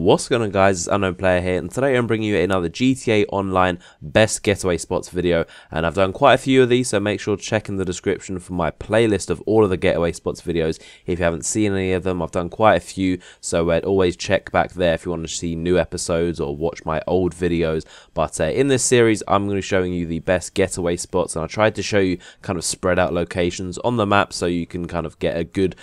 What's going on, guys? It's Unknown Player here, and today I'm bringing you another GTA Online best getaway spots video, and I've done quite a few of these, so make sure to check in the description for my playlist of all of the getaway spots videos. If you haven't seen any of them, I've done quite a few, so always check back there if you want to see new episodes or watch my old videos. But in this series, I'm going to be showing you the best getaway spots, and I tried to show you kind of spread out locations on the map so you can kind of get a good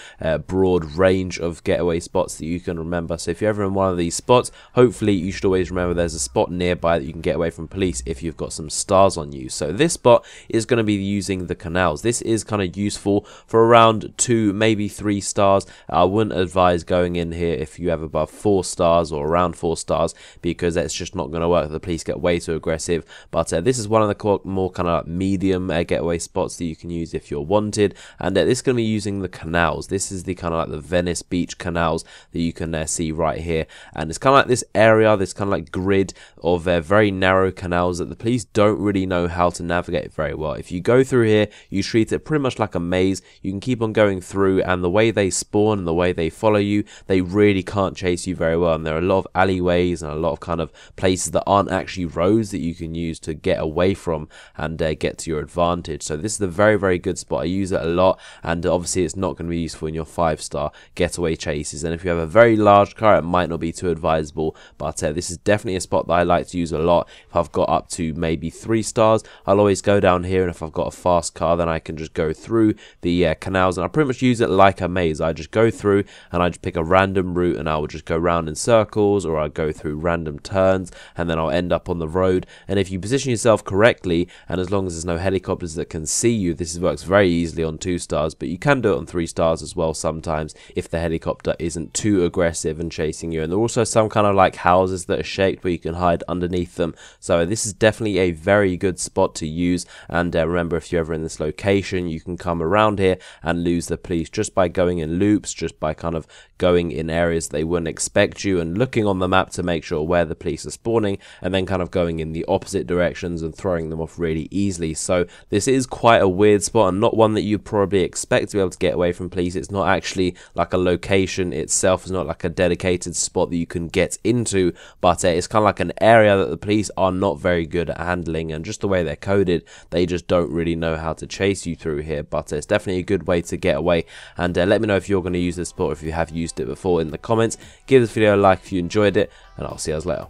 broad range of getaway spots that you can remember. So if you're ever in one of these spots, hopefully you should always remember there's a spot nearby that you can get away from police if you've got some stars on you. So this spot is going to be using the canals. This is kind of useful for around 2, maybe 3 stars. I wouldn't advise going in here if you have above 4 stars or around 4 stars, because that's just not going to work. The police get way too aggressive. But this is one of the more kind of medium getaway spots that you can use if you're wanted, and this is going to be using the canals. This is the kind of like the Venice Beach canals that you can see right here, and it's kind of like this area, this kind of like grid of very narrow canals that the police don't really know how to navigate very well. If you go through here, you treat it pretty much like a maze. You can keep on going through, and the way they spawn and the way they follow you, they really can't chase you very well. And there are a lot of alleyways and a lot of kind of places that aren't actually roads that you can use to get away from and get to your advantage. So this is a very, very good spot. I use it a lot, and obviously it's not going to be useful in your 5-star getaway chases. And if you have a very large car, it might not be too advisable, but this is definitely a spot that I like to use a lot. If I've got up to maybe 3 stars, I'll always go down here, and if I've got a fast car, then I can just go through the canals, and I pretty much use it like a maze. I just go through and I just pick a random route, and I will just go round in circles, or I'll go through random turns, and then I'll end up on the road. And if you position yourself correctly, and as long as there's no helicopters that can see you, this works very easily on 2 stars, but you can do it on 3 stars as well sometimes if the helicopter isn't too aggressive and chasing you. And there are also some kind of like houses that are shaped where you can hide underneath them, so this is definitely a very good spot to use. And remember, if you're ever in this location, you can come around here and lose the police just by going in loops, just by kind of going in areas they wouldn't expect you, and looking on the map to make sure where the police are spawning, and then kind of going in the opposite directions and throwing them off really easily. So this is quite a weird spot, and not one that you probably expect to be able to get away from police. It's not actually like a location itself, it's not like a dedicated spot that you can get into, but it's kind of like an area that the police are not very good at handling, and just the way they're coded, they just don't really know how to chase you through here. But it's definitely a good way to get away, and let me know if you're going to use this spot, if you have used it before, in the comments. Give this video a like if you enjoyed it, and I'll see you guys later.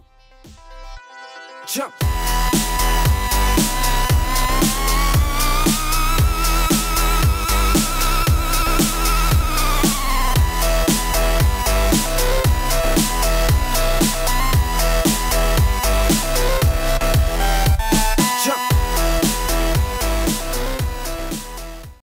Jump.